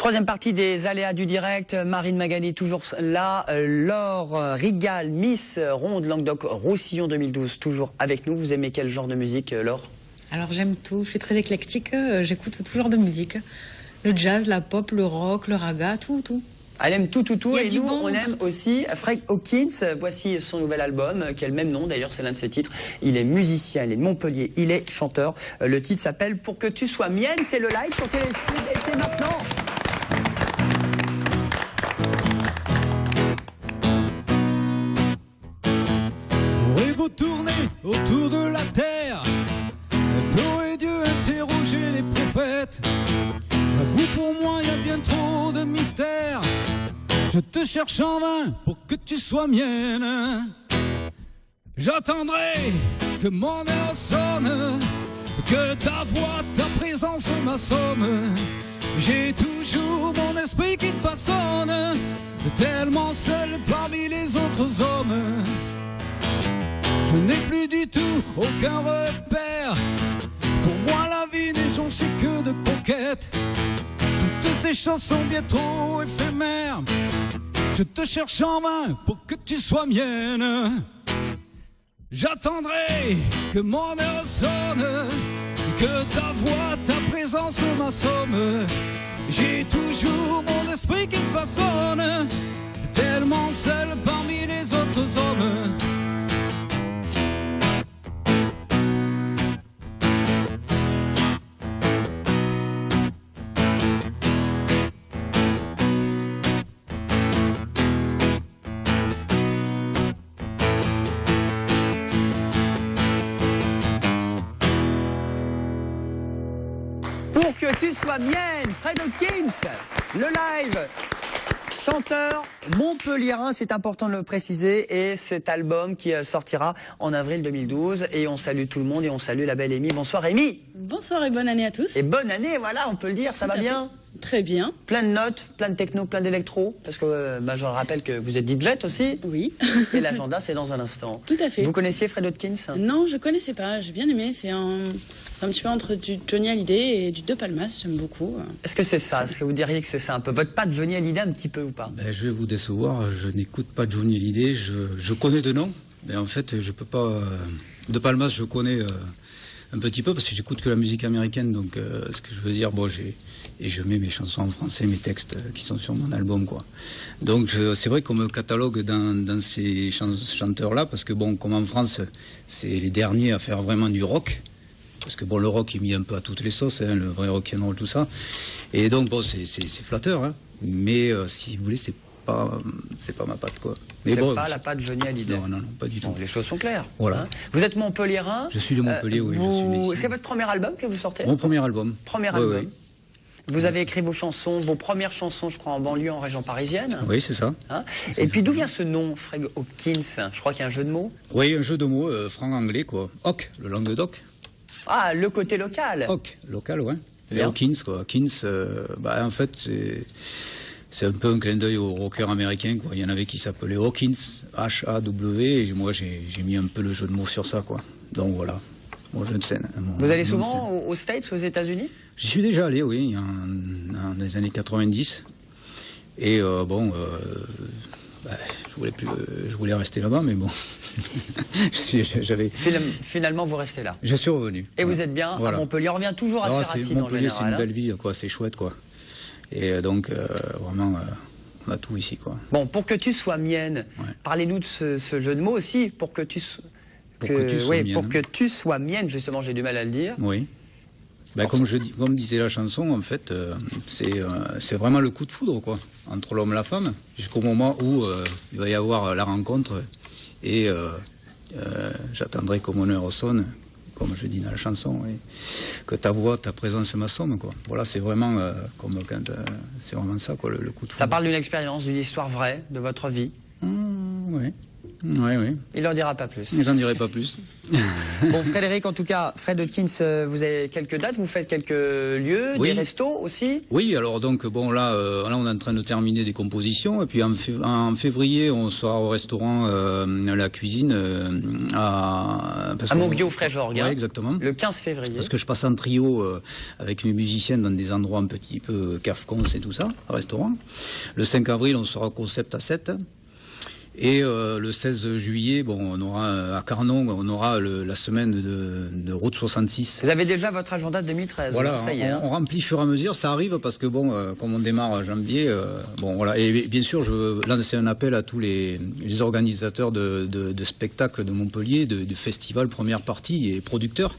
Troisième partie des aléas du direct. Marine Magali toujours là. Laure Rigal, Miss Ronde Languedoc-Roussillon 2012, toujours avec nous. Vous aimez quel genre de musique, Laure? Alors j'aime tout, je suis très éclectique, j'écoute tout genre de musique. Le jazz, la pop, le rock, le raga, tout. Elle aime tout. Et nous, bon, on aime aussi Fred Hawkins. Voici son nouvel album, qui a le même nom, d'ailleurs, c'est l'un de ses titres. Il est musicien, il est de Montpellier, il est chanteur. Le titre s'appelle Pour que tu sois mienne. C'est le live sur Télésud et c'est maintenant. J'aurais beau tourner autour de la terre, t'aurais dû interroger les prophètes. J'avoue, pour moi, y a bien trop de mystères. Je te cherche en vain pour que tu sois mienne. J'attendrai que mon heure sonne, que ta voix, ta présence m'assomme. J'ai toujours mon esprit qui te façonne, tellement seul parmi les autres hommes. Je n'ai plus du tout aucun repère. Pour moi la vie n'est jonchée que de conquêtes. Toutes ces choses sont bien trop éphémères. Je te cherche en vain pour que tu sois mienne. J'attendrai que mon heure sonne, que ta voix, ta présence m'assomme. J'ai toujours mon esprit qui me façonne, tellement seul parmi les autres hommes. Pour que tu sois mienne, Fred Hawkins, le live, chanteur montpelliérain, c'est important de le préciser, et cet album qui sortira en avril 2012. Et on salue tout le monde et on salue la belle Amy. Bonsoir Amy. Bonsoir et bonne année à tous. Et bonne année, voilà, on peut le dire, ça va bien? Très bien. Plein de notes, plein de techno, plein d'électro, parce que je rappelle que vous êtes DJ aussi. Oui. Et l'agenda, c'est dans un instant. Tout à fait. Vous connaissiez Fred Hawkins? Non, je connaissais pas, j'ai bien aimé. C'est un petit peu entre du Johnny Hallyday et du De Palmas, j'aime beaucoup. Est-ce que c'est ça? Est-ce que vous diriez que c'est ça un peu? Votre patte Johnny Hallyday un petit peu ou pas? Je vais vous décevoir, je n'écoute pas Johnny Hallyday, je connais de nom, mais en fait je peux pas... De Palmas je connais un petit peu parce que j'écoute que la musique américaine, donc ce que je veux dire, et je mets mes chansons en français, mes textes qui sont sur mon album, quoi. Donc c'est vrai qu'on me catalogue dans ces chanteurs-là, parce que comme en France, c'est les derniers à faire vraiment du rock, parce que le rock est mis un peu à toutes les sauces, hein, le vrai rock'n'roll, tout ça. Et donc c'est flatteur, hein. Mais si vous voulez, c'est pas ma patte, quoi. Mais c'est pas la patte Johnny Hallyday? Non, pas du tout. Les choses sont claires. Voilà. Hein, vous êtes montpelliérain? Je suis de Montpellier, oui. C'est votre premier album que vous sortez? Mon premier album. Premier album. Oui. Vous avez écrit vos chansons, vos premières chansons, je crois, en banlieue, en région parisienne. Oui, c'est ça. Hein, et puis d'où vient ce nom, Fred Hawkins? Je crois qu'il y a un jeu de mots. Oui, un jeu de mots franc-anglais, quoi. Hawk, le Languedoc. Ah, le côté local. Hawk, local, ouais. Et Hawkins, quoi. Hawkins, en fait, c'est un peu un clin d'œil aux rockers américains, quoi. Il y en avait qui s'appelaient Hawkins, H-A-W, et moi j'ai mis un peu le jeu de mots sur ça, quoi. Donc voilà, mon jeu de scène. Vous allez souvent aux States, aux États-Unis? J'y suis déjà allé, oui, dans les années 90. Et je voulais rester là-bas, mais bon. Finalement, vous restez là. Je suis revenu. Et vous êtes bien à Montpellier. On revient toujours à ses racines en général. Montpellier, c'est une belle ville, quoi. C'est chouette, quoi. Et donc, vraiment, on a tout ici, quoi. Bon, pour que tu sois mienne, parlez-nous de ce jeu de mots aussi. Pour que tu sois mienne, justement, j'ai du mal à le dire. Oui. Comme disait la chanson, en fait, c'est vraiment le coup de foudre, quoi, entre l'homme et la femme, jusqu'au moment où il va y avoir la rencontre et j'attendrai que mon heure sonne, comme je dis dans la chanson, que ta voix, ta présence m'assomme, quoi. Voilà, c'est vraiment c'est vraiment ça, quoi, le coup de foudre. Ça parle d'une expérience, d'une histoire vraie de votre vie. Oui. Oui. Il n'en dira pas plus. J'en dirai pas plus. Bon, Frédéric, en tout cas, Fred Hodkins, vous avez quelques dates, vous faites quelques lieux, Oui. des restos aussi? Oui, alors donc bon là on est en train de terminer des compositions et puis en février on sera au restaurant La Cuisine à Montbiot-Fréjorgues. Ouais, exactement. Le 15 février. Parce que je passe en trio avec mes musiciens dans des endroits un petit peu cafcons et tout ça, au restaurant. Le 5 avril on sera au Concept à 7. Et le 16 juillet, bon, on aura à Carnon, on aura la semaine de Route 66. Vous avez déjà votre agenda de 2013. Voilà, ça y est. on remplit fur et à mesure, ça arrive parce que bon, comme on démarre en janvier, bon voilà. Et bien sûr, je lance un appel à tous les organisateurs de spectacles de Montpellier, de festival première partie et producteurs,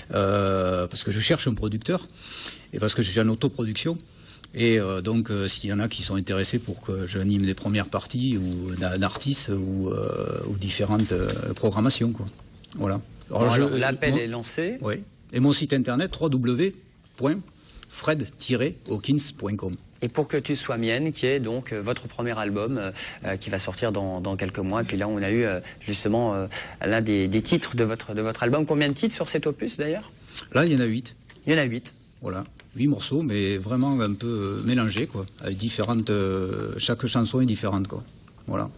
parce que je cherche un producteur et parce que je suis en autoproduction. Et donc, s'il y en a qui sont intéressés pour que j'anime des premières parties ou d'artistes ou différentes programmations, quoi. Voilà. Alors, l'appel est lancé. Oui. Et mon site internet www.fred-hawkins.com. Et pour que tu sois mienne, qui est donc votre premier album qui va sortir dans quelques mois. Et puis là, on a eu justement l'un des titres de votre album. Combien de titres sur cet opus d'ailleurs? Là, il y en a 8. Il y en a 8. Voilà. 8 morceaux, mais vraiment un peu mélangés, quoi. Avec différentes, chaque chanson est différente, quoi. Voilà.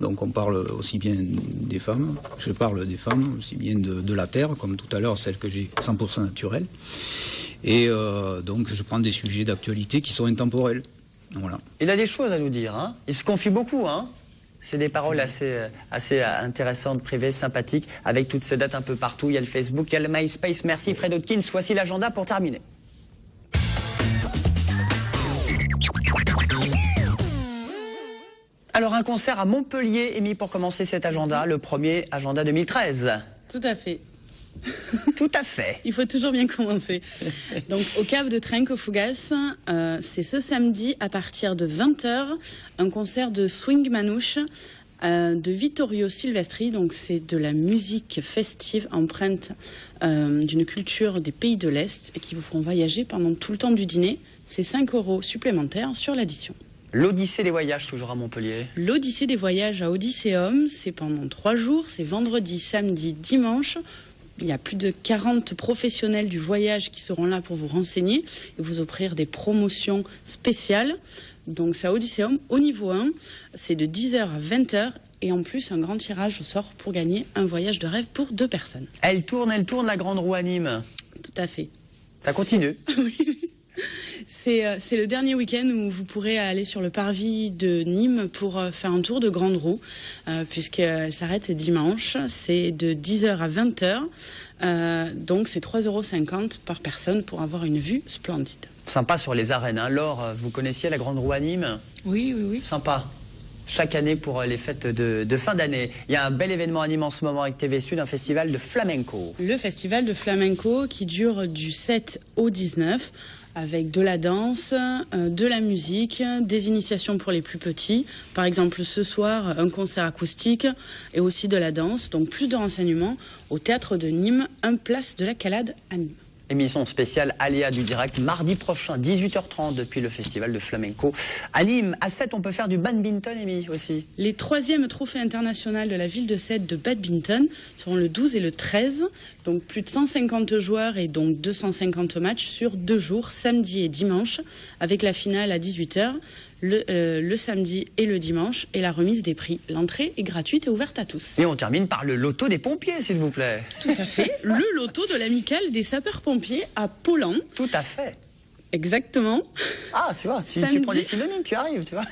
Donc on parle aussi bien des femmes, je parle des femmes, aussi bien de la terre, comme tout à l'heure, celle que j'ai 100% naturelle. Et donc je prends des sujets d'actualité qui sont intemporels. Voilà. Il a des choses à nous dire, hein. Il se confie beaucoup, hein. C'est des paroles assez intéressantes, privées, sympathiques, avec toutes ces dates un peu partout. Il y a le Facebook, il y a le MySpace. Merci Fred Hodkins. Voici l'agenda pour terminer. Alors un concert à Montpellier est mis pour commencer cet agenda, le premier agenda 2013. Tout à fait. Tout à fait. Il faut toujours bien commencer. Donc, au Cave de Trenc Fougas, c'est ce samedi à partir de 20h, un concert de swing manouche de Vittorio Silvestri. Donc, c'est de la musique festive empreinte d'une culture des pays de l'Est et qui vous feront voyager pendant tout le temps du dîner. C'est 5 € supplémentaires sur l'addition. L'Odyssée des voyages, toujours à Montpellier. L'Odyssée des voyages à Odysseum, c'est pendant 3 jours, c'est vendredi, samedi, dimanche. Il y a plus de 40 professionnels du voyage qui seront là pour vous renseigner et vous offrir des promotions spéciales. Donc c'est à Odysseum, au niveau 1, c'est de 10h à 20h et en plus un grand tirage au sort pour gagner un voyage de rêve pour 2 personnes. Elle tourne la grande roue à Nîmes. Tout à fait. Ça continue. Oui. C'est le dernier week-end où vous pourrez aller sur le parvis de Nîmes pour faire un tour de grande roue, puisqu'elle s'arrête dimanche. C'est de 10h à 20h, donc c'est 3,50 € par personne pour avoir une vue splendide. Sympa sur les arènes, hein. Laure, vous connaissiez la grande roue à Nîmes? Oui. Sympa. Chaque année pour les fêtes de fin d'année. Il y a un bel événement à Nîmes en ce moment avec TV Sud, un festival de flamenco. Le festival de flamenco qui dure du 7 au 19, avec de la danse, de la musique, des initiations pour les plus petits. Par exemple, ce soir, un concert acoustique et aussi de la danse. Donc plus de renseignements au Théâtre de Nîmes, 1 place de la Calade à Nîmes. Émission spéciale Aléa du direct, mardi prochain, 18h30, depuis le festival de flamenco à Nîmes. À 7, on peut faire du badminton, Amy, aussi. Les 3e trophées internationaux de la ville de Sète de badminton seront le 12 et le 13. Donc plus de 150 joueurs et donc 250 matchs sur 2 jours, samedi et dimanche, avec la finale à 18h. Le samedi et le dimanche, et la remise des prix. L'entrée est gratuite et ouverte à tous. Et on termine par le loto des pompiers, s'il vous plaît. Tout à fait. Le loto de l'amicale des sapeurs-pompiers à Paulan. Tout à fait. Exactement. Ah, tu vois, si tu prends des synonymes, tu arrives, tu vois.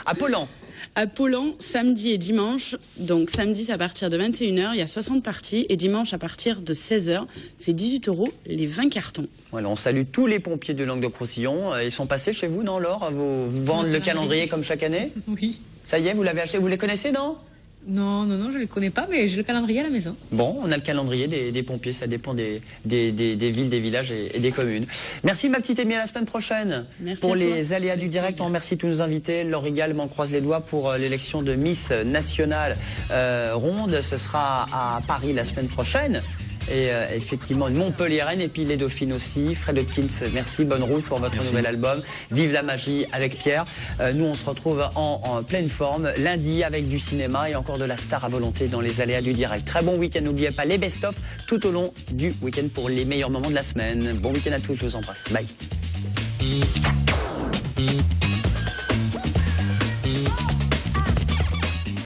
À Paulan. À Paulan, samedi et dimanche. Donc samedi, c'est à partir de 21h, il y a 60 parties. Et dimanche, à partir de 16h, c'est 18 € les 20 cartons. Voilà, on salue tous les pompiers de Languedoc-Roussillon. Ils sont passés chez vous, non, Laure? Vous vendez le calendrier comme chaque année? Oui. Ça y est, vous l'avez acheté, vous les connaissez, non? Non, je ne les connais pas, mais j'ai le calendrier à la maison. Bon, on a le calendrier des pompiers, ça dépend des villes, des villages et des communes. Merci ma petite Amy, à la semaine prochaine. Merci pour à toi. les aléas du direct, on remercie tous nos invités. Laure Rigal, m'en croise les doigts pour l'élection de Miss Nationale Ronde. Ce sera à Paris la semaine prochaine. Et effectivement, une Montpelliéraine et puis les Dauphines aussi. Fred Hopkins, merci, bonne route pour votre nouvel album. Vive la magie avec Pierre. Nous, on se retrouve en pleine forme lundi avec du cinéma et encore de la star à volonté dans les aléas du direct. Très bon week-end, n'oubliez pas les best-of tout au long du week-end pour les meilleurs moments de la semaine. Bon week-end à tous, je vous embrasse. Bye.